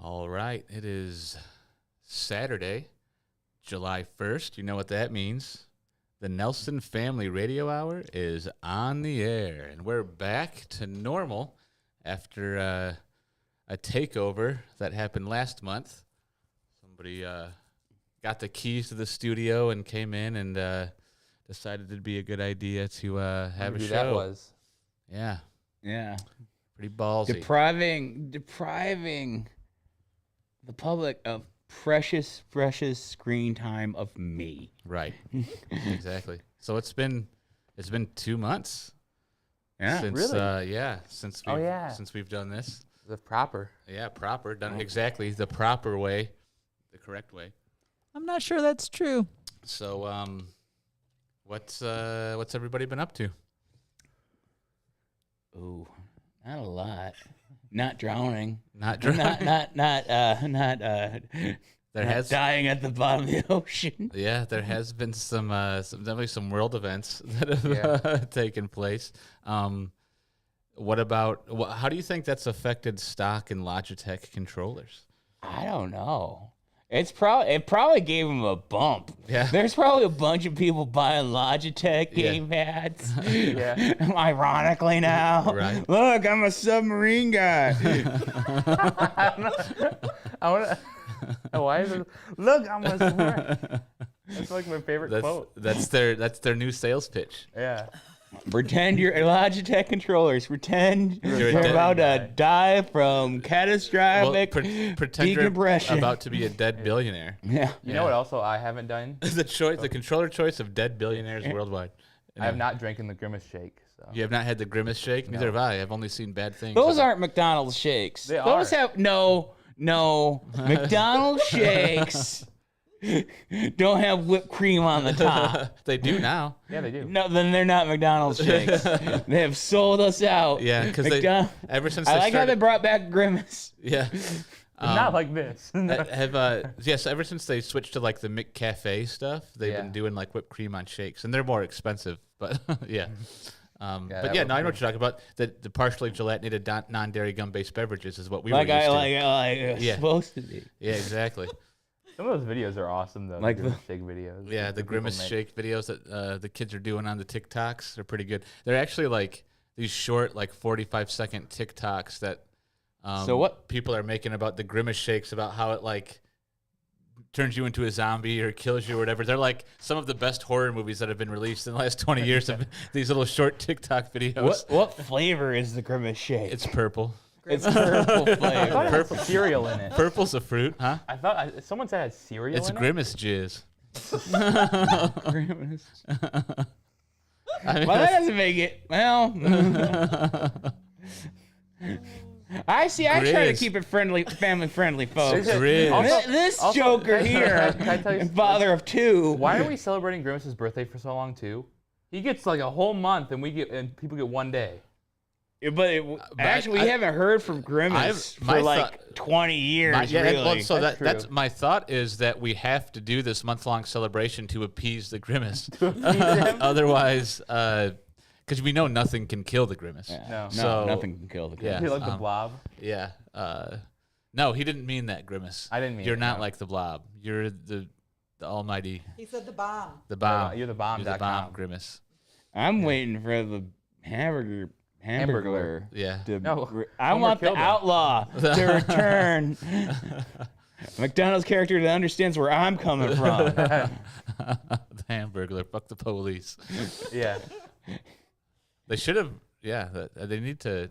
All right, it is Saturday, July 1st. You know what that means. The Nelson Family Radio Hour is on the air, and we're back to normal after a takeover that happened last month. Somebody got the keys to the studio and came in and decided it'd be a good idea to have a show. That was. Yeah. Yeah. Pretty ballsy. Depriving the public of precious screen time of me. Right. Exactly. So it's been 2 months. Yeah. Since, Really? Since we've done this. The proper. Yeah, proper. Done it exactly the proper way, the correct way. I'm not sure that's true. So, what's everybody been up to? Ooh, not a lot. Not drowning. Not drowning. Not dying at the bottom of the ocean. Yeah, there has been some definitely some world events that have taken place. What about how do you think that's affected stock and Logitech controllers? I don't know. It probably gave him a bump. Yeah. There's probably a bunch of people buying Logitech game pads. Yeah. Ironically now. Right. Look, I'm a submarine guy. I want to. Why is it? Look, I'm a smart. That's like my favorite quote. That's their new sales pitch. Yeah. Pretend you're Logitech controllers. Pretend You're you're dead about to die from catastrophic pretend decompression. you're about to be a dead billionaire. Yeah. You know what also I haven't done? The controller choice of dead billionaires worldwide. I have not drinking the Grimace shake. So. You have not had the Grimace shake? Neither have I. I've only seen bad things. Those aren't McDonald's shakes. Those have no McDonald's shakes don't have whipped cream on the top. They do now. Yeah, they do. No, then they're not McDonald's shakes. They have sold us out. Yeah, because ever since I they like started, how they brought back Grimace. Yeah. Not like this. Yes, ever since they switched to like the McCafe stuff, they've been doing like whipped cream on shakes, and they're more expensive. But yeah. But yeah, no, I know what you're talking about. The partially gelatinated non-dairy gum-based beverages is what we were used to. Like supposed to be. Yeah, exactly. Some of those videos are awesome though. Like the Grimace shake videos. Yeah, the Grimace shake videos that the kids are doing on the TikToks are pretty good. They're actually like these short, like 45-second TikToks that so what people are making about the Grimace shakes, about how it like turns you into a zombie or kills you or whatever. They're like some of the best horror movies that have been released in the last 20 years. Have these little short TikTok videos. What flavor is the Grimace shake? It's purple. It's purple I flavor. thought it had cereal in it. Purple's a fruit, huh? I thought someone said it had cereal It's in Grimace jizz. Grimace. I mean, Well, that doesn't make it. Well, I try to Grizz. keep it family friendly, folks. Grizz. Also- This also- Joker here, Can I tell you father of two. Why are we celebrating Grimace's birthday for so long too? He gets like a whole month, and people get 1 day. Actually, we haven't heard from Grimace for like 20 years. Really. So That's that's true. my thought is that we have to do this month-long celebration to appease the Grimace. him? Otherwise, because we know nothing can kill the Grimace. No. So- nothing can kill the Grimace. Yeah. He like the blob. Yeah. No, he didn't mean that, Grimace. I didn't mean You're it, not no. like the blob. You're the almighty, He said the bomb. the bomb. You're the bomb.com. You're the bomb, Grimace. I'm waiting for the hamburger. Yeah. I Homer want the killed him. outlaw to return. McDonald's character that understands where I'm coming from. The Hamburglar. Fuck the police. Yeah. They should have. Yeah. They need to.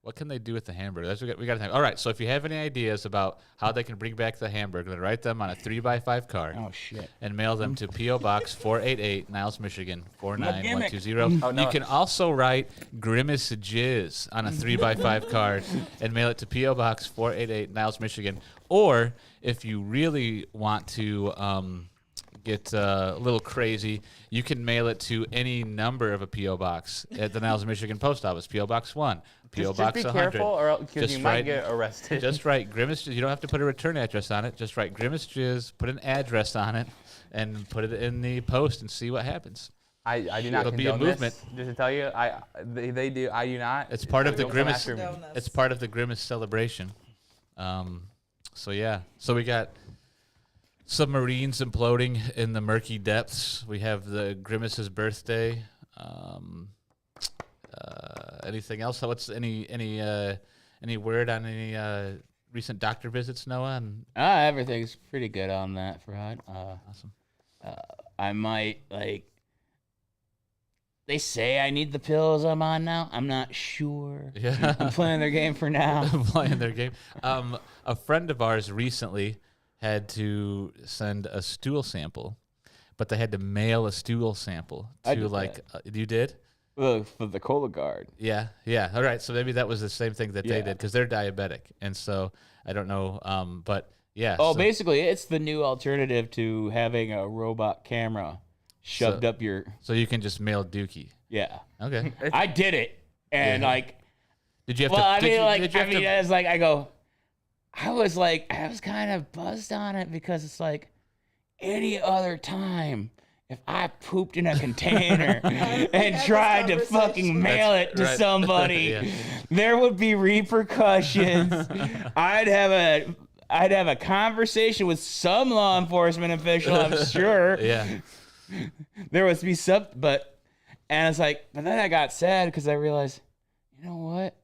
What can they do with the hamburger? That's what we got to think. All right. So if you have any ideas about how they can bring back the hamburger, write them on a 3x5 card. Oh shit! And mail them to P.O. Box 488, Niles, Michigan 49120. Oh, no. You can also write Grimace Jizz on a 3x5 card and mail it to P.O. Box 488, Niles, Michigan. Or if you really want to get a little crazy, you can mail it to any number of a P.O. Box at the Niles, Michigan Post Office. P.O. Box 1, P.O. Box Just be 100. careful, because Just you might write- get arrested. Just write Grimace Jizz. You don't have to put a return address on it. Just write Grimace Jizz, put an address on it, and put it in the post and see what happens. I do not It'll be a condone movement. this. Just to tell you, they do. I do not. It's part of the Don't come Grimace. after me. It's part of the Grimace celebration. So we got submarines imploding in the murky depths. We have the Grimace's birthday. Anything else? What's any word on any recent doctor visits, Noah? Everything's pretty good on that front. Awesome. I might They say I need the pills I'm on now. I'm not sure. Yeah. I'm playing their game for now. Playing their game. A friend of ours recently had to send a stool sample, but they had to mail a stool sample to you did? For the Cologuard. Yeah. All right. So maybe that was the same thing that they did because they're diabetic, and so I don't know. But yeah. Oh, basically, it's the new alternative to having a robot camera shoved up your. So you can just mail Dookie. Yeah. Okay. I did it, and did you have well, to? I was kind of buzzed on it because it's like any other time. If I pooped in a container and tried to fucking mail it to somebody, there would be repercussions. I'd have a conversation with some law enforcement official, I'm sure. Yeah. There would be but it's like, but then I got sad because I realized, you know what?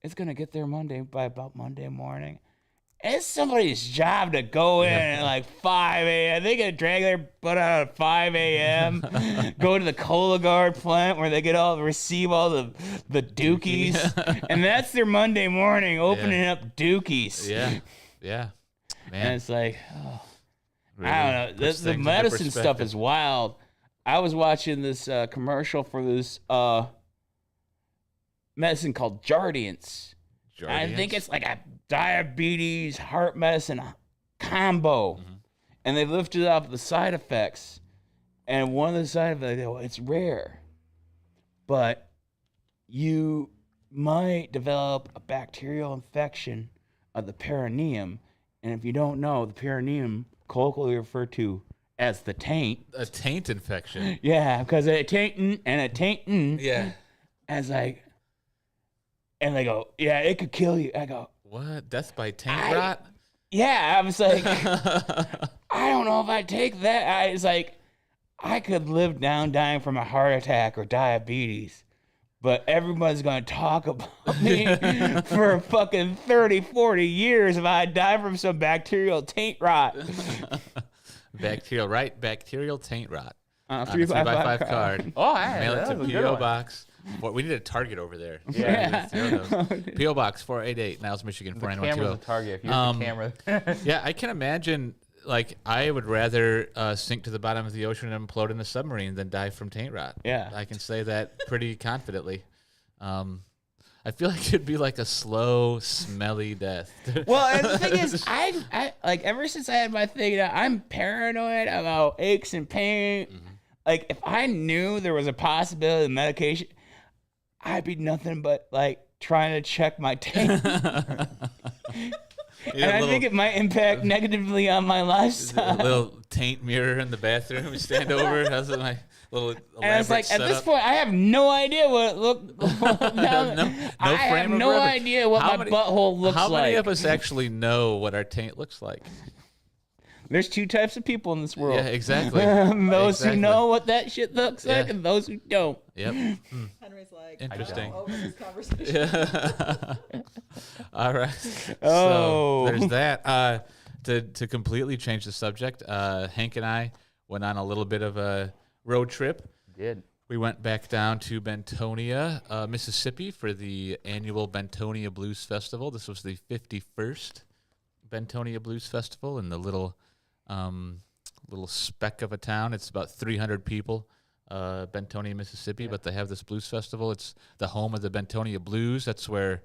It's gonna get there by about Monday morning. It's somebody's job to go in at like 5 a.m. They get drag their butt out at 5 a.m. Go to the Cologuard plant where they receive all the dookies, and that's their Monday morning opening up dookies. Yeah. Man, and it's like, really I don't know. The medicine stuff is wild. I was watching this commercial for this medicine called Jardiance. I think it's like a diabetes, heart medicine combo. Mm-hmm. And they lifted up the side effects. And one of the side effects, it's rare. But you might develop a bacterial infection of the perineum. And if you don't know, the perineum, colloquially referred to as the taint. A taint infection. Yeah, because a taintin' and a taintin'. Yeah. As like, and they go, yeah, it could kill you. I go, what? Death by taint rot? Yeah, I was like, I don't know if I take that. It's like, I could live down dying from a heart attack or diabetes, but everyone's going to talk about me for fucking 30, 40 years if I die from some bacterial taint rot. Bacterial taint rot. 3x5 card. Oh, mail it to P.O. Box. Well, we need a Target over there. Yeah. P.O. Box 488, Niles, Michigan 49120. The camera's a Target. If you use the camera. Yeah, I can imagine. Like, I would rather sink to the bottom of the ocean and implode in a submarine than die from taint rot. Yeah. I can say that pretty confidently. I feel like it'd be like a slow, smelly death. Well, and the thing is, I like ever since I had my thing, I'm paranoid about aches and pain. Mm-hmm. Like, if I knew there was a possibility of medication, I'd be nothing but like trying to check my taint. And I think it might impact negatively on my lifestyle. A little taint mirror in the bathroom. We stand over. How's it, my little elaborate and it's like setup. At this point, I have no idea what it looked. I have no idea what my butthole looks like. How many of us actually know what our taint looks like? There's two types of people in this world. Yeah, exactly. Those who know what that shit looks like, and those who don't. Yep. Henry's like, interesting. Over this conversation. Yeah. All right. Oh, so there's that. To completely change the subject, Hank and I went on a little bit of a road trip. We went back down to Bentonia, Mississippi, for the annual Bentonia Blues Festival. This was the 51st Bentonia Blues Festival in the little speck of a town. It's about 300 people, Bentonia, Mississippi, but they have this blues festival. It's the home of the Bentonia Blues. That's where,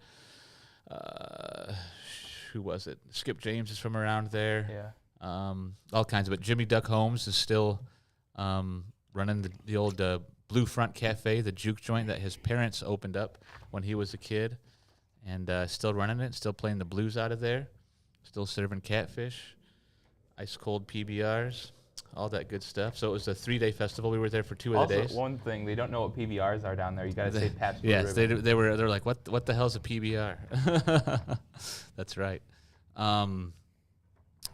who was it? Skip James is from around there. Yeah. All kinds of it. Jimmy Duck Holmes is still running the old Blue Front Cafe, the juke joint that his parents opened up when he was a kid, and still running it, still playing the blues out of there, still serving catfish, ice cold PBRs, all that good stuff. So it was a 3-day festival. We were there for 2 of the days. Also, one thing, they don't know what PBRs are down there. You got to say Pabst Blue Yes, Ribbon. they're like, what the hell's a PBR? That's right.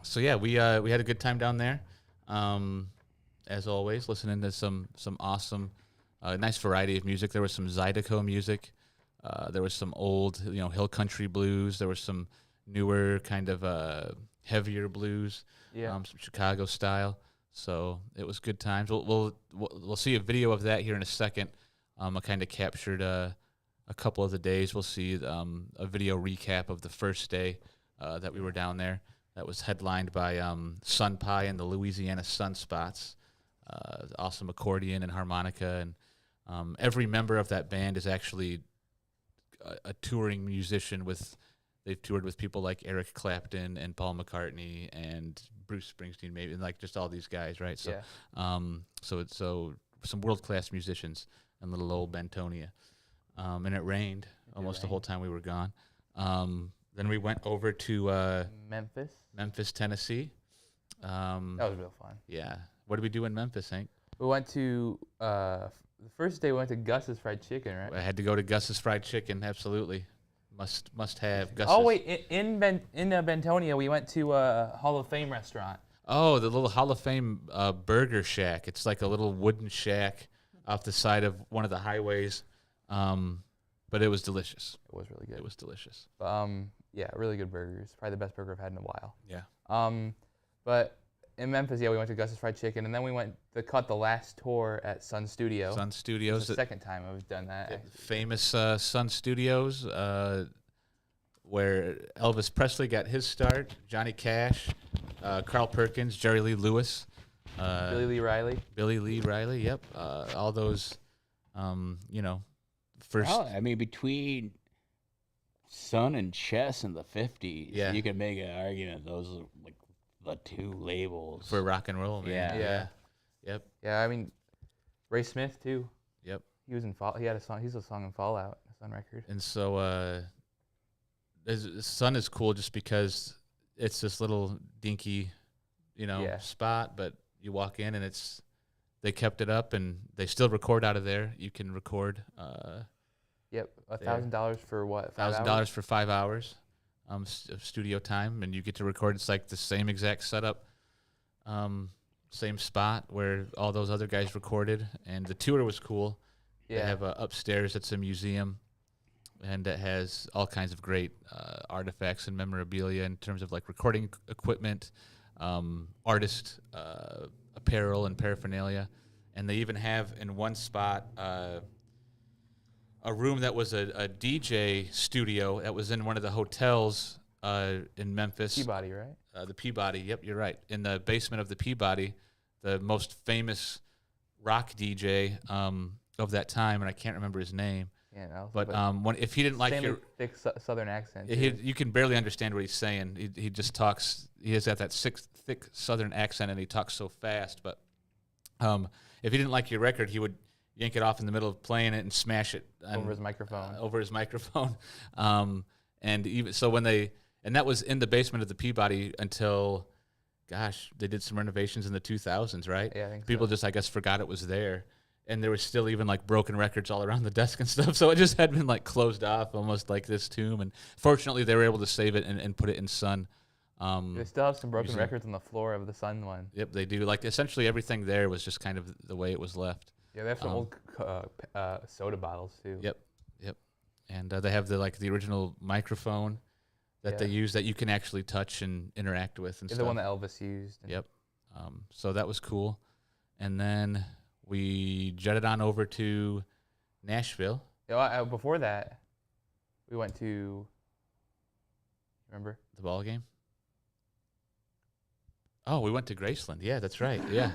So yeah, we had a good time down there. As always, listening to some awesome, nice variety of music. There was some Zydeco music. There was some old, hill country blues. There was some newer kind of heavier blues. Yeah. Some Chicago style. So it was good times. We'll see a video of that here in a second. I kind of captured a couple of the days. We'll see a video recap of the first day that we were down there. That was headlined by Sun Pie and the Louisiana Sunspots. Awesome accordion and harmonica, and every member of that band is actually a touring musician. They've toured with people like Eric Clapton and Paul McCartney and Bruce Springsteen, maybe, and like just all these guys, right? So, so some world class musicians in little old Bentonia, and it rained almost the whole time we were gone. Then we went over to Memphis, Tennessee. That was real fun. Yeah. What did we do in Memphis, Hank? We went to the first day. We went to Gus's Fried Chicken, right? I had to go to Gus's Fried Chicken. Absolutely, must have Gus's. Oh wait, in Bentonia, we went to a Hall of Fame restaurant. Oh, the little Hall of Fame burger shack. It's like a little wooden shack off the side of one of the highways, but it was delicious. It was really good. It was delicious. Yeah, really good burgers. Probably the best burger I've had in a while. Yeah. But in Memphis, yeah, we went to Gus's Fried Chicken, and then we went to cut the last tour at Sun Studio. Sun Studios. It's the second time I've done that. Famous Sun Studios, where Elvis Presley got his start. Johnny Cash, Carl Perkins, Jerry Lee Lewis, Billy Lee Riley. Billy Lee Riley. Yep. All those, first. Well, I mean, between Sun and Chess in the 50s, Yeah. you can make an argument those are like the two labels. For rock and roll, man. Yeah. Yep. Yeah, I mean, Ray Smith too. Yep. He was in He had a song. He's a song in Fallout. A Sun record. And so, Sun is cool just because it's this little dinky, spot, but you walk in and they kept it up and they still record out of there. You can record. Yep, $1,000 for what? $1,000 for 5 hours, of studio time, and you get to record. It's like the same exact setup, same spot where all those other guys recorded, and the tour was cool. Yeah. They have upstairs. It's a museum, and it has all kinds of great artifacts and memorabilia in terms of like recording equipment, artist apparel and paraphernalia, and they even have in one spot. A room that was a DJ studio that was in one of the hotels in Memphis. Peabody, right? The Peabody, yep, you're right. In the basement of the Peabody, the most famous rock DJ of that time, and I can't remember his name. Yeah, no, but if he didn't like your thick Southern accent, you can barely understand what he's saying. He just talks. He has that thick Southern accent, and he talks so fast. But if he didn't like your record, he would yank it off in the middle of playing it and smash it over his microphone. And even so, and that was in the basement of the Peabody until, gosh, they did some renovations in the 2000s, right? Yeah, I think People just, I guess, forgot it was there, and there was still even like broken records all around the desk and stuff. So it just had been like closed off, almost like this tomb. And fortunately, they were able to save it and put it in Sun. They still have some broken records on the floor of the Sun one. Yep, they do. Like essentially everything there was just kind of the way it was left. Yeah, they have some old soda bottles too. Yep. And they have the original microphone that they use that you can actually touch and interact with and stuff. The one that Elvis used. Yep. So that was cool. And then we jetted on over to Nashville. Yeah, before that, we went to. Remember the ball game? Oh, we went to Graceland. Yeah, that's right. Yeah,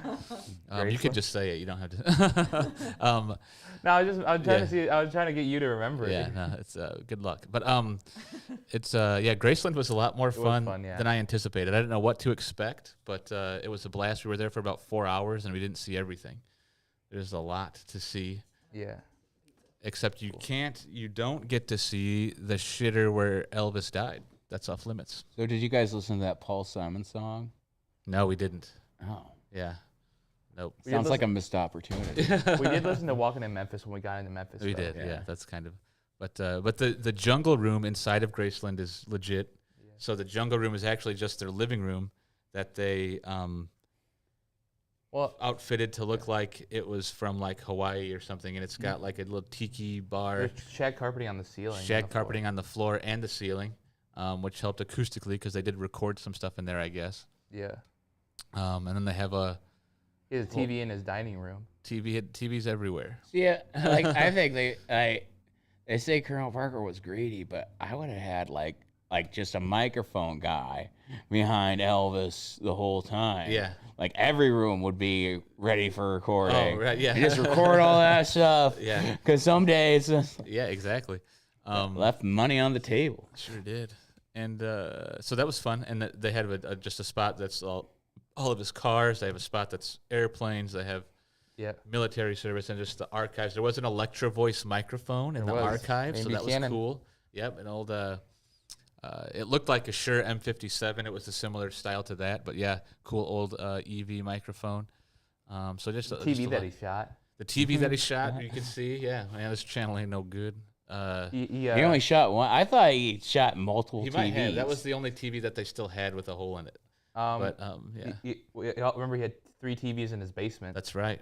you could just say it. You don't have to. No, I was trying to see. I was trying to get you to remember it. Yeah, no, it's good luck. But it's Graceland was a lot more fun than I anticipated. I didn't know what to expect, but it was a blast. We were there for about 4 hours, and we didn't see everything. There's a lot to see. Yeah. Except you don't get to see the shitter where Elvis died. That's off limits. So did you guys listen to that Paul Simon song? No, we didn't. Oh. Yeah. Nope. Sounds like a missed opportunity. We did listen to Walking in Memphis when we got into Memphis. We did, yeah. That's kind of, but the jungle room inside of Graceland is legit. Yeah. So the jungle room is actually just their living room. that they Well, outfitted to look like it was from like Hawaii or something, and it's got like a little tiki bar, there's shag carpeting on the ceiling. shag carpeting on the floor and the ceiling, which helped acoustically because they did record some stuff in there, I guess. Yeah. And then they have a He has a TV in his dining room. TVs everywhere. Yeah, like I think they say Colonel Parker was greedy, but I would have had like just a microphone guy behind Elvis the whole time. Yeah. Like every room would be ready for recording. Oh, right, yeah. You just record all that stuff. Yeah. Because some days Yeah, exactly. left money on the table. Sure did. And so that was fun. And they had just a spot that's all of his cars. They have a spot that's airplanes. They have military service and just the archives. There was an Electro Voice microphone in the archives, so that was cool. Yep, an old. It looked like a Shure M57. It was a similar style to that, but yeah, cool old EV microphone. So just The just TV that he shot. The TV that he shot, you can see. Yeah, man, this channel ain't no good. He only shot one. I thought he shot multiple He TVs. might have. That was the only TV that they still had with a hole in it. Yeah, Remember he had 3 TVs in his basement. that's right.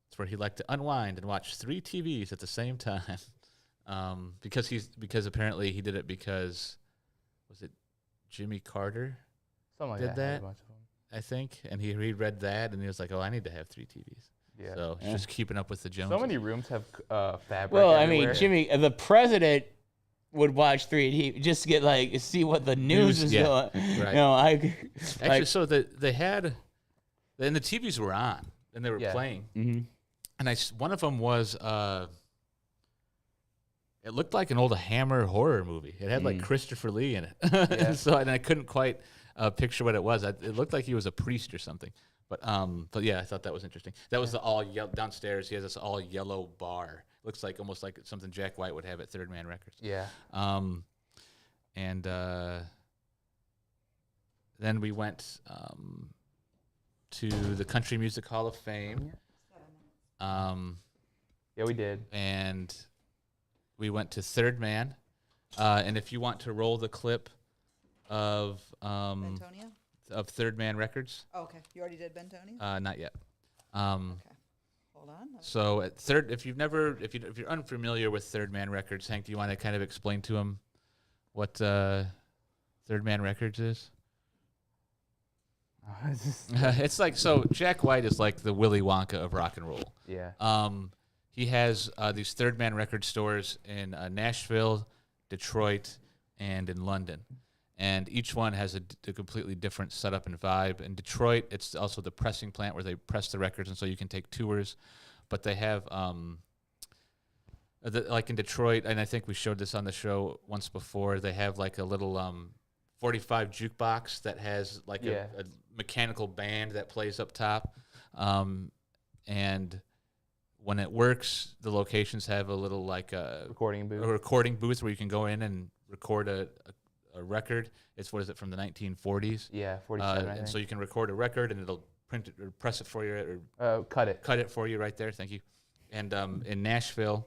That's where he liked to unwind and watch 3 TVs at the same time. Because apparently he did it because was it Jimmy Carter Something like did that. Had a that? bunch of them. I think, and he read that and he was like, "Oh, I need to have 3 TVs." Yeah. So he's just keeping up with the Joneses. So many rooms have fabric. Well, I everywhere. mean, Jimmy, the president would watch 3D just to get see what the news is yeah, doing. right. You know, Actually, so they had, and the TVs were on and they were playing, and one of them was it looked like an old Hammer horror movie. It had like Christopher Lee in it, and I couldn't quite picture what it was. It looked like he was a priest or something. But yeah, I thought that was interesting. That was the all downstairs. He has this all yellow bar. Looks like almost like something Jack White would have at Third Man Records. Yeah. And then we went to the Country Music Hall of Fame. Yeah, we did. And we went to Third Man. And if you want to roll the clip of Bentonia? of Third Man Records, Oh, okay. You already did Bentonia? not yet. Okay. Hold on. So at Third, if you're unfamiliar with Third Man Records, Hank, do you want to kind of explain to him what Third Man Records is? It's like, so Jack White is like the Willy Wonka of rock and roll. Yeah. He has these Third Man record stores in Nashville, Detroit, and in London. And each one has a completely different setup and vibe. In Detroit, it's also the pressing plant where they press the records, and so you can take tours. But they have, like in Detroit, and I think we showed this on the show once before, they have like a little 45 jukebox that has like a mechanical band that plays up top. And when it works, the locations have a little like a Recording booth. recording booth where you can go in and record a record. It's, what is it, from the 1940s? Yeah, 47, I and think. so you can record a record and it'll print it or press it for you or Cut it. for you right there. Thank you. And in Nashville,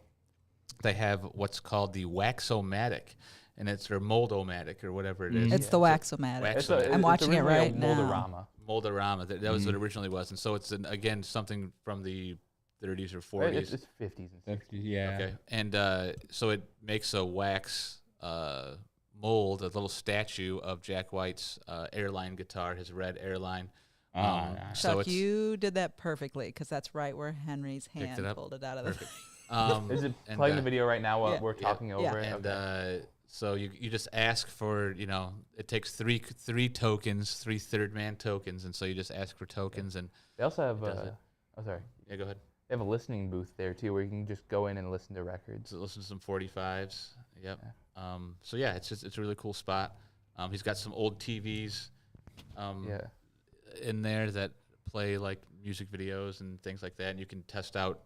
they have what's called the Wax-O-Matic, and it's or Mold-O-Matic or whatever it is. It's the Wax-O-Matic. Wax-O-Matic. I'm watching it originally right a now. Mold-O-Rama. Mold-O-Rama. That was what it originally was. And so it's, again, something from the 30s or 40s. It's 50s and 60s. Yeah. Okay. And so it makes a wax mold, a little statue of Jack White's airline guitar, his red airline. Nice. So Chuck, it's you did that perfectly because that's right where Henry's hand it up. pulled it out of the. Is it and, playing the video right now while we're Yeah. talking over it? And so you just ask for, it takes three tokens, 3 Third Man tokens, and so you just ask for tokens, and They also have, does it. oh, sorry. yeah, go ahead. They have a listening booth there, too, where you can just go in and listen to records. So listen to some 45s. Yep. So yeah, it's a really cool spot. He's got some old TVs in there that play like music videos and things like that, and you can test out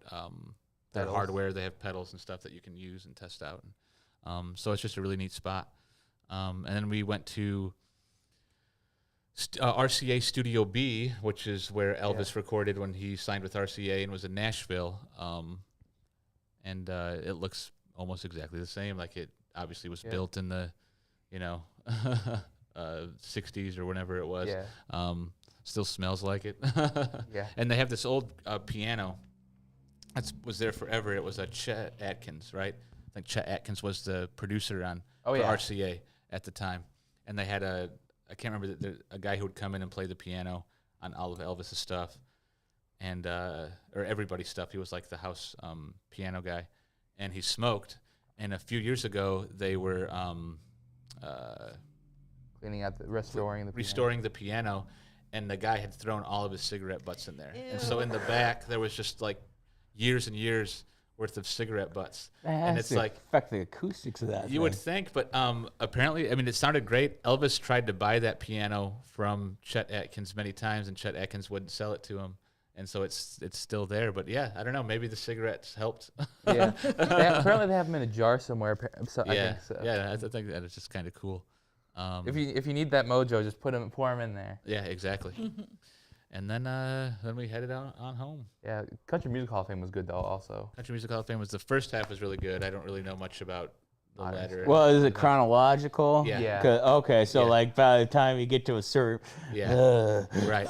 their Pedals. hardware. They have pedals and stuff that you can use and test out. So it's just a really neat spot. And then we went to RCA Studio B, which is where Elvis recorded when he signed with RCA and was in Nashville. And it looks almost exactly the same. Like it obviously was built in the, '60s or whenever it was. Yeah. Still smells like it. Yeah. And they have this old piano that was there forever. It was a Chet Atkins, right? I think Chet Atkins was the producer on for RCA at the time. And they had I can't remember, a guy who would come in and play the piano on all of Elvis's stuff, and or everybody's stuff. He was like the house piano guy, and he smoked. And a few years ago, they were Cleaning out, restoring the piano, and the guy had thrown all of his cigarette butts in there. Ew. And so in the back, there was just like years and years worth of cigarette butts. And it's like affect the acoustics of that. You would think, but apparently, I mean, it sounded great. Elvis tried to buy that piano from Chet Atkins many times, and Chet Atkins wouldn't sell it to him. And so it's still there. But yeah, I don't know. Maybe the cigarettes helped. Yeah. Apparently they have them in a jar somewhere. So yeah. I think so. Yeah, I think that is just kind of cool. If you need that mojo, just pour them in there. Yeah, exactly. And then we headed on home. Yeah, Country Music Hall of Fame was good though. Also, Country Music Hall of Fame was the first half was really good. I don't really know much about the latter. Well, is it chronological? Yeah. Okay, so like by the time you get to a certain, right,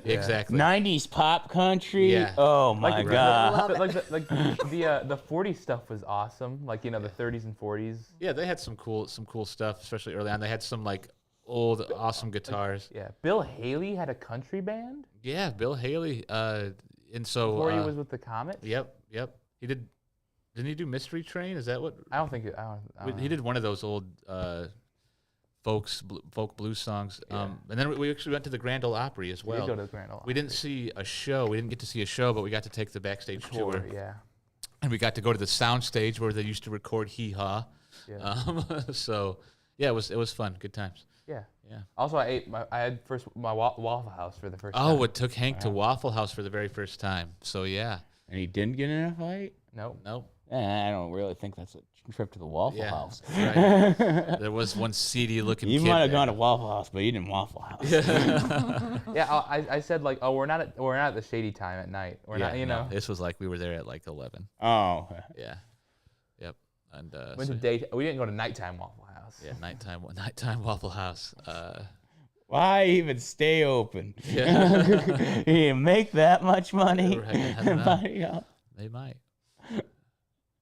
exactly. 90s pop country. Yeah. Oh my god. The 40s stuff was awesome. Like the 30s and 40s. Yeah, they had some cool stuff, especially early on. They had some like old awesome guitars. Yeah, Bill Haley had a country band. Yeah, Bill Haley. And so before he was with the Comets. Yep. He did. Didn't he do Mystery Train? Is that what? I don't think. I don't he did one of those old folk blues songs. Yeah. And then we actually went to the Grand Ole Opry as well. We did go to the Grand Ole Opry. We didn't see a show. We didn't get to see a show, but we got to take the backstage tour. Yeah. And we got to go to the sound stage where they used to record Hee Haw. Yeah. So yeah, it was fun. Good times. Yeah. Yeah. Also, I had my Waffle House for the first time. Oh, it took Hank to Waffle House for the very first time. So yeah. And he didn't get in a fight? Nope. I don't really think that's a trip to the Waffle House. Right. There was one seedy looking kid. You might have gone to Waffle House, but you didn't Waffle House. Yeah, I said like, we're not at the shady time at night. We're not, No, this was like we were there at like 11. Oh. Yeah. Yep. And we didn't go to nighttime Waffle House. Yeah, nighttime Waffle House. Why even stay open? Yeah. You make that much money. Right, I don't know. They might.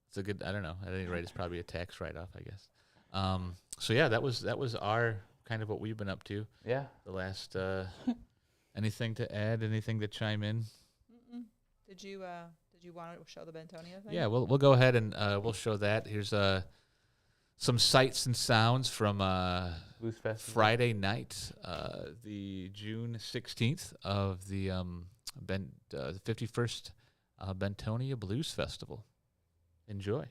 It's a good. I don't know. At any rate, it's probably a tax write-off, I guess. So yeah, that was our kind of what we've been up to. Yeah. The last. Anything to add? Anything to chime in? Mm-mm. Did you want to show the Bentonia thing? Yeah, we'll go ahead and we'll show that. Here's some sights and sounds from Blues Festival. Friday night, the June 16th of the 51st Bentonia Blues Festival. Enjoy.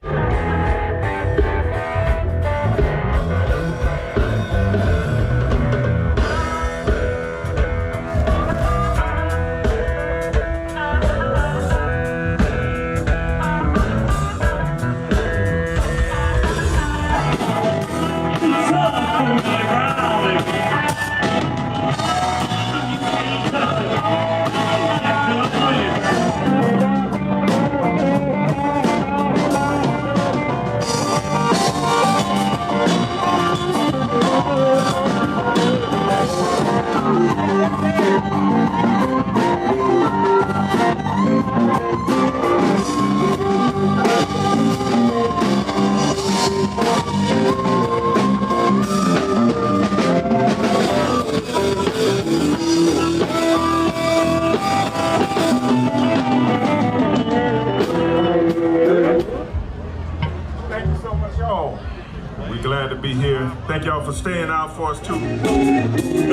Glad to be here. Thank y'all for staying out for us too. Please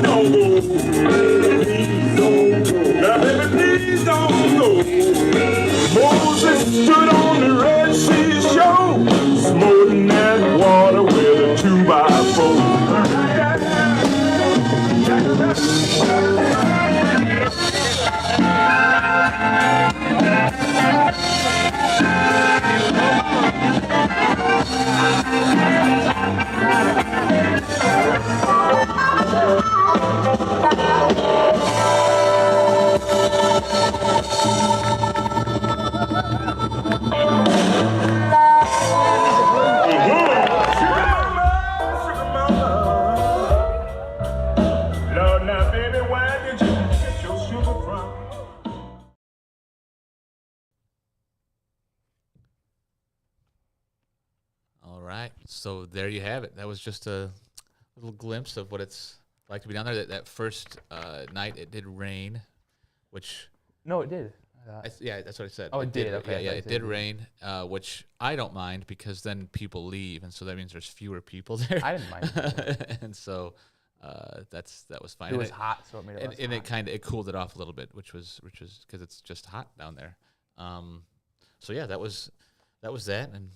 don't go. Please don't go. Please don't go. Moses stood on the Red Sea shore, smoting that water with a 2x4. So there you have it. That was just a little glimpse of what it's like to be down there. That first night, it did rain, which No, it did. yeah, that's what I said. Oh, it did. Okay, I Yeah, thought you it said did it did. rain, which I don't mind because then people leave, and so that means there's fewer people there. I didn't mind it. And so that was fine. It And was hot, so it made it less and hot. it cooled it off a little bit, which was because it's just hot down there. So yeah, that was that, and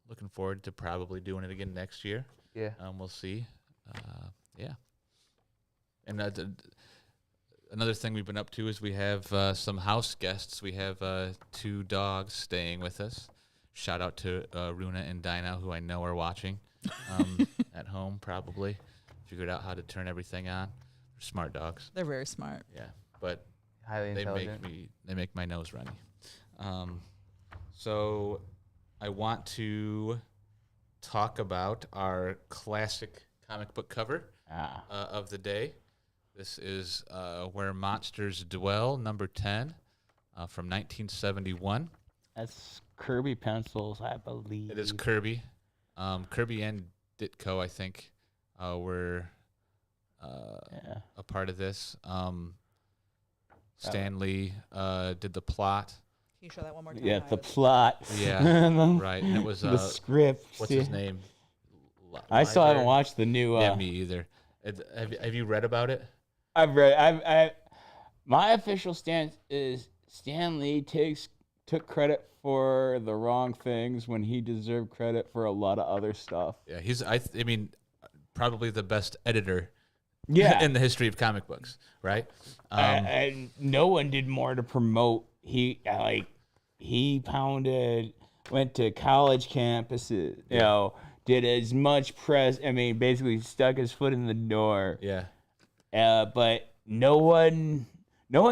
looking forward to probably doing it again next year. Yeah. We'll see. Yeah. And another thing we've been up to is we have some house guests. We have 2 dogs staying with us. Shout out to Runa and Dinah, who I know are watching at home, probably. Figured out how to turn everything on. They're smart dogs. They're very smart. Yeah, but Highly intelligent. they make my nose runny. So I want to talk about our classic comic book cover of the day. This is Where Monsters Dwell, number 10, from 1971. That's Kirby pencils, I believe. It is Kirby. Kirby and Ditko, I think, were a part of this. Stan Lee did the plot. Can you show that one more time? Yeah, I the was- plot. Yeah, right. And it was The script. what's See, his name? I still haven't Library? watched the new. Yeah, me either. Have you read about it? I've read. My official stance is Stan Lee took credit for the wrong things when he deserved credit for a lot of other stuff. Yeah, he's I mean, probably the best editor Yeah. in the history of comic books, right? And no one did more to promote. He pounded, went to college campuses, you know, did as much press. I mean, basically stuck his foot in the door. Yeah. But no one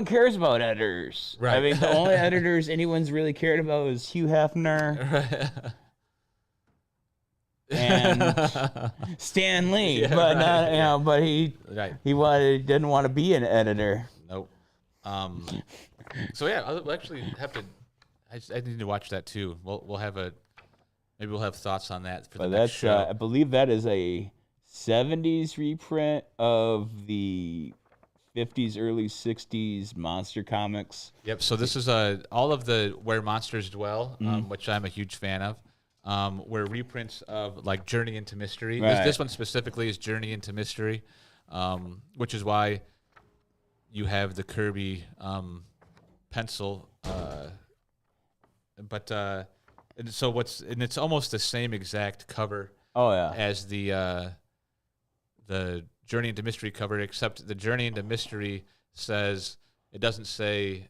cares about editors. Right. I mean, the only editors anyone's really cared about was Hugh Hefner and Stan Lee. Yeah, but right, not, you know, but he Right. didn't want to be an editor. Nope. So yeah, I'll actually have to. I need to watch that too. We'll have maybe we'll have thoughts on that for the But next that's show. I believe that is a 70s reprint of the 50s, early 60s monster comics. Yep. So this is all of the Where Monsters Dwell, which I'm a huge fan of. Were reprints of like Journey into Mystery. Right. This one specifically is Journey into Mystery, which is why you have the Kirby pencil. And so it's almost the same exact cover Oh yeah. as the Journey into Mystery cover, except the Journey into Mystery says, it doesn't say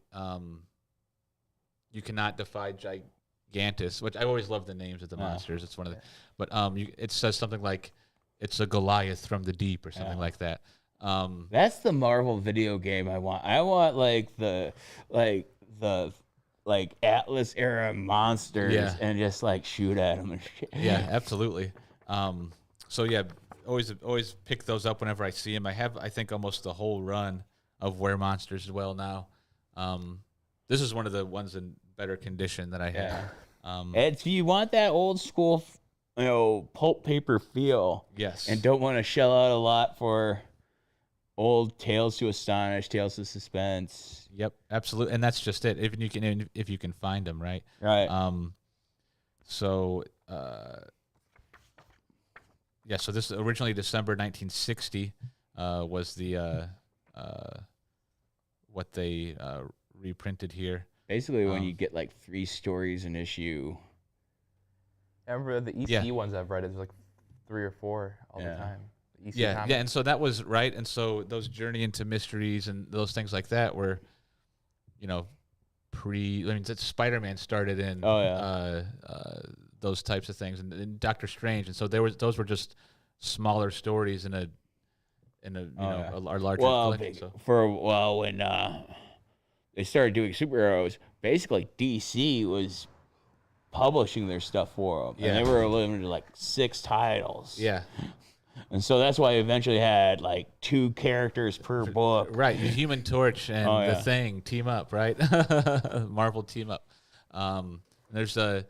you cannot defy Gigantus, which I always love the names of the monsters. It's one of the, but it says something like it's a Goliath from the deep or something like that. That's the Marvel video game I want. I want like the Atlas era monsters Yeah. and just like shoot at them and shit. Yeah, absolutely. So yeah, always pick those up whenever I see them. I have, I think, almost the whole run of Where Monsters Dwell now. This is one of the ones in better condition that I have. If you want that old school, pulp paper feel, Yes. and don't want to shell out a lot for old Tales to Astonish, Tales to Suspense. Yep, absolutely, and that's just it. If you can find them, right? Right. So this originally December 1960 was the what they reprinted here. Basically, when you get like 3 stories an issue. I remember the EC ones I've read, it's like 3 or 4 all the time. The EC Yeah, comics. and so that was right, and so those Journey into Mysteries and those things like that were, Spider-Man started in those types of things, and Doctor Strange, and so those were just smaller stories in a larger collection. So. When they started doing superheroes, basically DC was publishing their stuff for them, and they were limited to like 6 titles. Yeah, and so that's why I eventually had like 2 characters per book. right. The Human Torch and the Thing team up, right? Marvel team up. There's a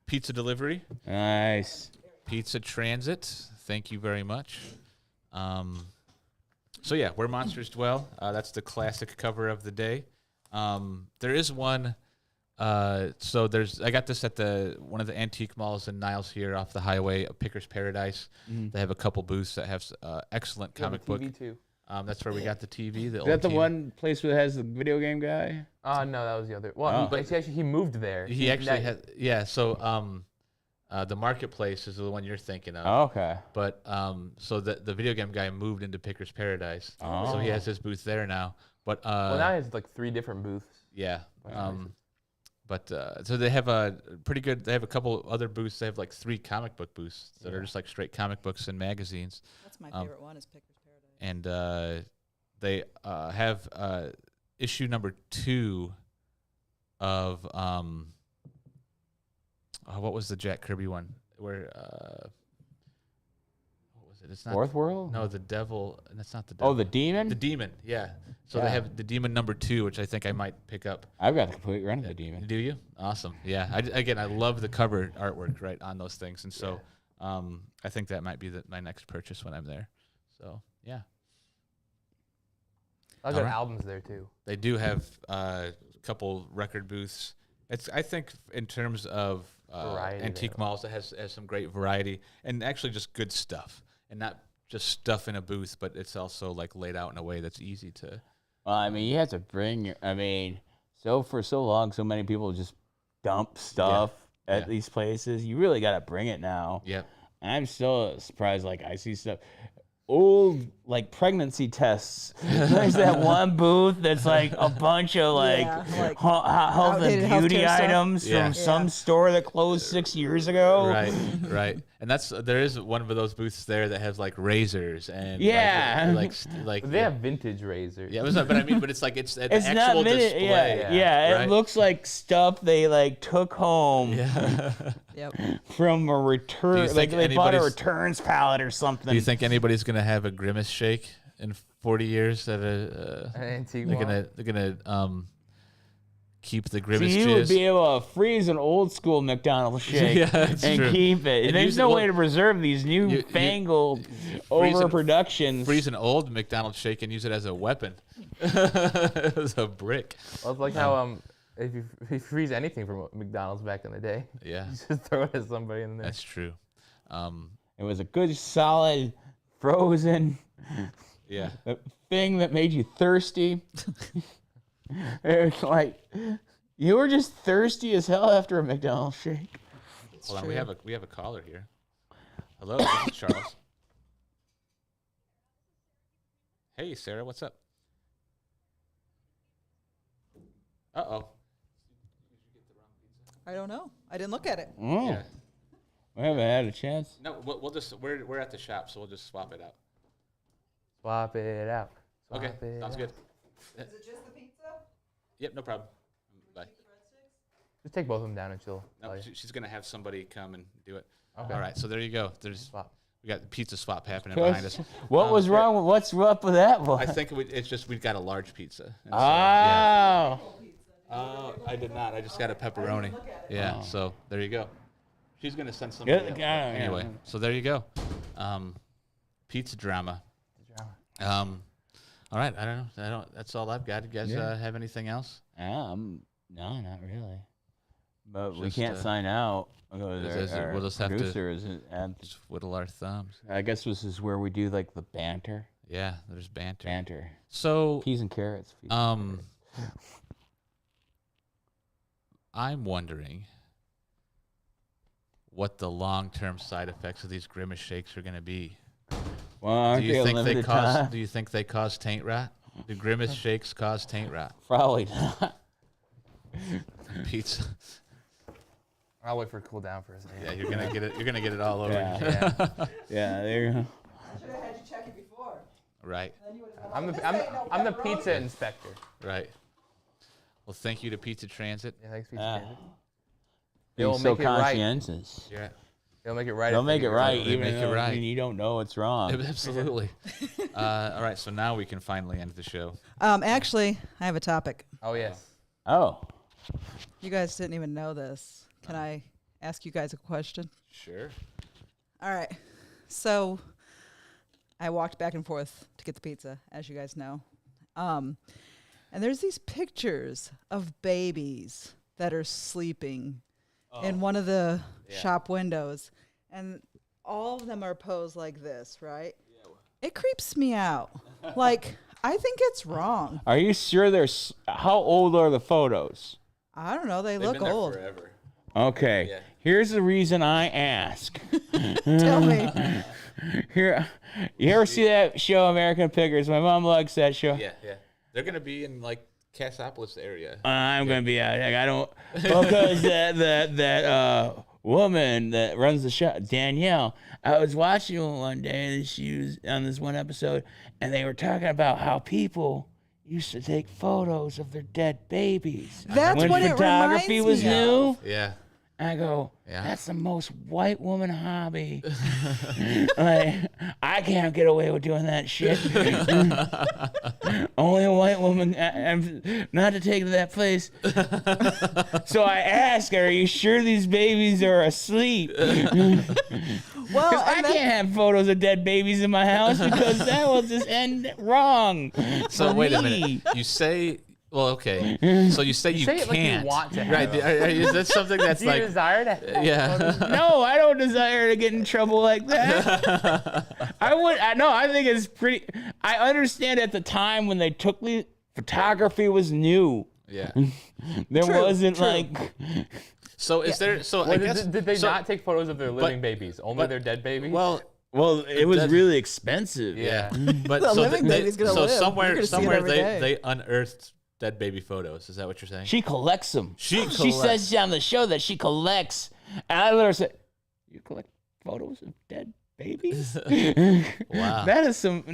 pizza delivery. Nice. Pizza Transit. Thank you very much. So yeah, Where Monsters Dwell. That's the classic cover of the day. There is one. So I got this at one of the antique malls in Niles here off the highway, Picker's Paradise. They have a couple booths that have excellent comic book. TV too. That's where we got the TV. Is that the one place where it has the video game guy? No, that was the other. Well, but he moved there. He actually had. Yeah. So the Marketplace is the one you're thinking of. Oh, okay. But so the video game guy moved into Picker's Paradise. So he has his booth there now. But well, now he has like 3 different booths. Yeah. But so they have a pretty good. They have a couple other booths. They have like 3 comic book booths that are just like straight comic books and magazines. That's my favorite one is Picker's Paradise. And they have issue number 2 of what was the Jack Kirby one? Where what was it? It's not Fourth World? No, the Devil. And that's not the Devil. Oh, the Demon? The Demon. Yeah. So they have the Demon number 2, which I think I might pick up. I've got the complete run of the Demon. Do you? Awesome. Yeah. I love the cover artwork right on those things, and so I think that might be my next purchase when I'm there. So yeah. I got albums there too. They do have a couple record booths. I think in terms of antique malls, it has some great variety and actually just good stuff, and not just stuff in a booth, but it's also like laid out in a way that's easy to. Well, I mean, you have to bring for so long, so many people just dump stuff at these places. You really got to bring it now. Yep. And I'm still surprised, like, I see stuff. Old, like, pregnancy tests. There's that one booth that's, like, a bunch of, like, health and beauty items from some store that closed 6 years ago. Right. And there is one of those booths there that has, like, razors and like they have vintage razors. Yeah, but it's like it's an actual display. It looks like stuff they, like, took home. Yep. From a return, like they bought a returns pallet or something. Do you think anybody's gonna have a Grimace shake in 40 years at an antique they're gonna keep the Grimace you would be able to freeze an old school McDonald's shake and true. keep it. And there's no way to preserve these new fangled overproductions. Freeze an old McDonald's shake and use it as a weapon. It was a brick. Well, it's like how if you freeze anything from McDonald's back in the day, yeah, you just throw it at somebody in there. That's true. It was a good, solid, frozen thing that made you thirsty. It's like you were just thirsty as hell after a McDonald's shake. Hold on, we have a caller here. Hello, this is Charles. Hey, Sarah, what's up? Uh-oh. I don't know. I didn't look at it. Oh. Yeah. We haven't had a chance. No, we're at the shop, so we'll just swap it out. Swap it out. Okay, sounds good. Is it just the pizza? Yep, no problem. Bye. Just take both of them down and she'll. No, she's gonna have somebody come and do it. Okay. All right, so there you go. Swap. We got the pizza swap happening behind us. What was wrong? What's up with that one? I think it's just we've got a large pizza. And so, Oh, I did not. I just got a pepperoni. Yeah, so there you go. She's gonna send something. Good guy. Anyway, so there you go. Pizza drama. All right, I don't know. That's all I've got. You guys have anything else? no, not really. But we Just, can't sign out. we'll just have to just whittle our thumbs. I guess this is where we do like the banter. Yeah, there's banter. Banter. So Peas and carrots. I'm wondering what the long-term side effects of these Grimace shakes are going to be. Well, Do you think they cause taint rot? Do Grimace shakes cause taint rot? Probably not. Pizza. I'll wait for it to cool down for a second. Yeah, you're gonna get it. You're gonna get it all over. Yeah, there you go. I should have had you check it before. Right. I'm the pizza inspector. Right. Well, thank you to Pizza Transit. Yeah, thanks, Pizza Transit. Being They'll so make it right. conscientious. Yeah. They'll make it right. They'll make it right, They even make it though right. you don't know it's wrong. Absolutely. All right, so now we can finally end the show. Actually, I have a topic. Oh yes. Oh. You guys didn't even know this. Can I ask you guys a question? Sure. All right. So I walked back and forth to get the pizza, as you guys know. And there's these pictures of babies that are sleeping in one of the shop windows. And all of them are posed like this, right? It creeps me out. Like, I think it's wrong. Are you sure there's? How old are the photos? I don't know. They They've look been there old. forever. Okay. Yeah. Here's the reason I ask. Tell me. Here, you ever see that show American Pickers? My mom likes that show. Yeah. They're gonna be in like Cassopolis area. I'm gonna be out. Like, I don't because that woman that runs the show, Danielle. I was watching one day and she was on this one episode, and they were talking about how people used to take photos of their dead babies. That's when what it photography reminds was me new. of. Yeah. I go, Yeah. that's the most white woman hobby. Like, I can't get away with doing that shit. Only a white woman. I'm not to take it to that place. So I ask her, are you sure these babies are asleep? Well, I and can't have photos of dead babies in my house because that will just end wrong. So for wait a me. minute. You say, well, okay. So you say you say it like you can't. want to have right? Is that something that's Do you like? desire to? Yeah. No, I don't desire to get in trouble like that. I think it's pretty. I understand at the time when they took me, photography was new. Yeah. There True, wasn't true. like. So is there? So I Well, guess did they so- not take photos of their living babies? Only but- their dead babies? Well, Well, it was That- really expensive. yeah. But The so living they, baby's gonna so live. You're somewhere gonna see it somewhere every day. they unearthed dead baby photos. Is that what you're saying? She collects them. She She collects. says on the show that she collects. And I let her say, "You collect photos of dead babies?" Wow. That is some All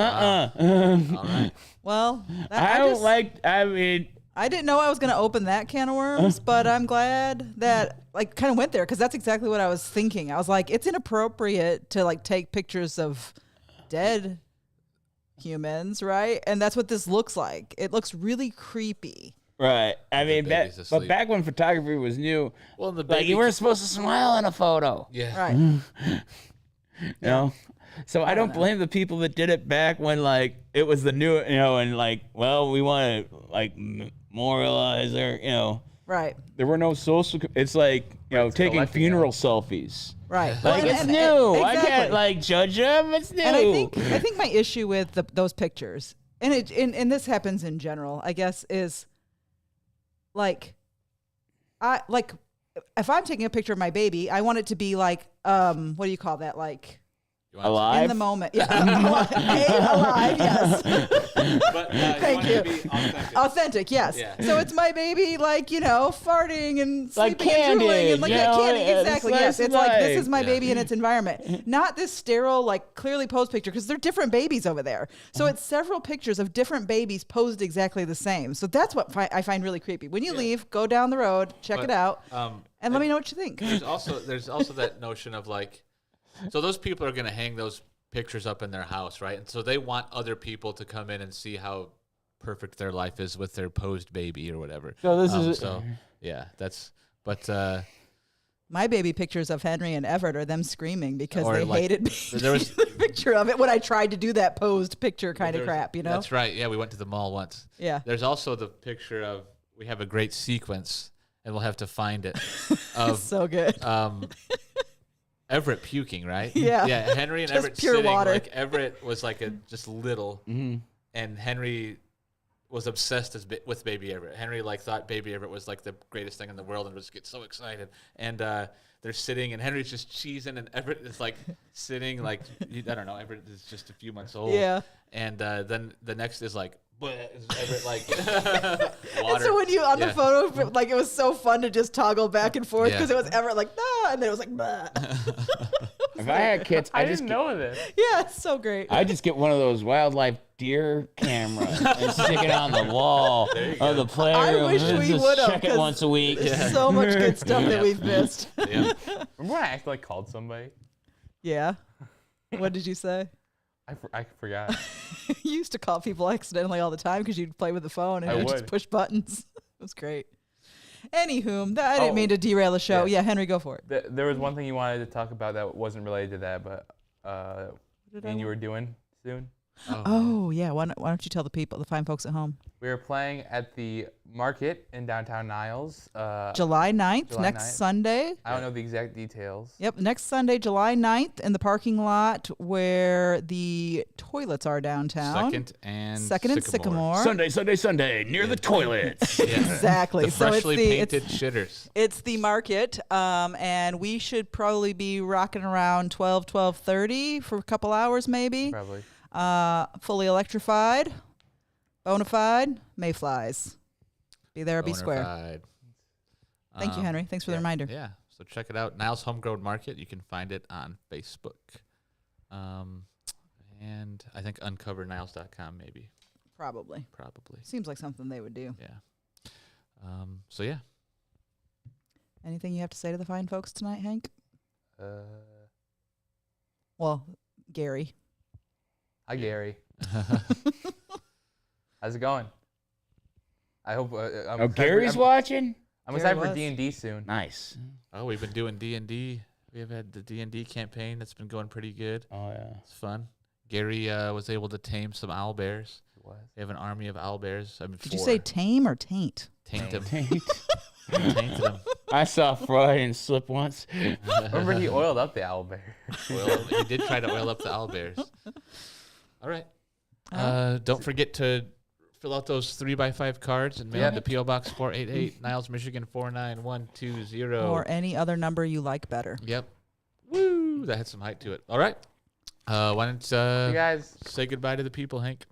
right. well, I don't like. I mean. I didn't know I was going to open that can of worms, but I'm glad that like kind of went there because that's exactly what I was thinking. I was like, it's inappropriate to like take pictures of dead humans, right? And that's what this looks like. It looks really creepy. Right. I mean, baby's but asleep. back when photography was new, Well, the like baby. you weren't supposed to smile in a photo. Yeah. Right. You know? So I don't blame the people that did it back when like it was the new, and like, well, we want to like memorialize or, Right. there were no social. It's like, taking collecting funeral selfies. Right. Like, Well, it's and- new. I exactly. can't like judge them. It's new. And I think my issue with those pictures, and this happens in general, I guess, is like, if I'm taking a picture of my baby, I want it to be like, what do you call that? Like You want alive. in the moment. Yeah. Alive, yes. But Thank you. you. Want it to be authentic. Authentic, yes. Yeah. So it's my baby, like, farting and Like sleeping and drooling Candid, and like you that know, candy. it's Exactly, nice yes. and It's like, this light. is my Yeah. baby in its environment. Not this sterile, like, clearly posed picture, because they're different babies over there. So it's several pictures of different babies posed exactly the same. So that's what I find really creepy. When you leave, go down the road, check But, it out, and let me know what you think. There's also that notion of like, so those people are gonna hang those pictures up in their house, right? And so they want other people to come in and see how perfect their life is with their posed baby or whatever. So this is. So yeah, that's but My baby pictures of Henry and Everett are them screaming because Or they like, hated me. there was- the picture of it when I tried to do that posed picture kind of there's- crap, That's right. Yeah, we went to the mall once. Yeah. There's also the picture of we have a great sequence, and we'll have to find it of So good. Everett puking, right? Yeah. Yeah, Henry and Just Everett pure sitting. water. Like Everett was like a just little, and Henry was obsessed with baby Everett. Henry like thought baby Everett was like the greatest thing in the world and was get so excited. And they're sitting, and Henry's just cheesing, and Everett is like sitting like I don't know. Everett is just a few months old. Yeah. And then the next is like. Everett like water. And so when you on the Yeah. photo, like it was so fun to just toggle back and forth Yeah. because it was Everett like nah, and then it was like bah. If I had kids, I just didn't know this. Yeah, it's so great. I just get one of those wildlife deer cameras and stick it on the wall of the playroom. wish and we just would've, check it 'cause once a week. There's so much good stuff that we've missed. Yeah. Remember when I actually called somebody? Yeah. What did you say? I forgot. You used to call people accidentally all the time because you'd play with the phone and I it would just would. push buttons. It was great. Anywho, I didn't mean to derail the show. yeah. Yeah, Henry, go for it. There was one thing you wanted to talk about that wasn't related to that, but you were doing soon. Oh, yeah. Why don't you tell the people, the fine folks at home? We were playing at the market in downtown Niles. July 9th, July next 9th. Sunday. I don't know the exact details. Yep, next Sunday, July 9th, in the parking lot where the toilets are downtown. Second and Sycamore. Sunday, near the toilets. Yeah. Exactly. The So it's freshly painted shitters. It's the market, and we should probably be rocking around 12:30 for a couple hours maybe. Probably. Fully electrified, bona fide, mayflies. Be there or be square. Bonafide. Thank you, Henry. Thanks for the reminder. Yeah, so check it out. Niles Homegrown Market. You can find it on Facebook. And I think uncoverniles.com maybe. Probably. Seems like something they would do. Yeah. So yeah. Anything you have to say to the fine folks tonight, Hank? Uh, Well, Gary. Hi, Gary. How's it going? I hope. Gary's watching? I'm Gary excited for was. D&D soon. Nice. Oh, we've been doing D&D. We have had the D&D campaign that's been going pretty good. Oh, yeah. It's fun. Gary was able to tame some owl bears. What? We have an army of owl bears. I mean, Did you say tame or taint? taint them? Taint. Tainted them. I saw Freudian slip once. Remember, he oiled up the owlbear. He did try to oil up the owl bears. All right. Don't forget to fill out those 3x5 cards and mail them to P.O. Box 488, Niles, Michigan 49120. Or any other number you like better. Yep. Woo! That had some height to it. All right. Why don't You guys. say goodbye to the people, Hank?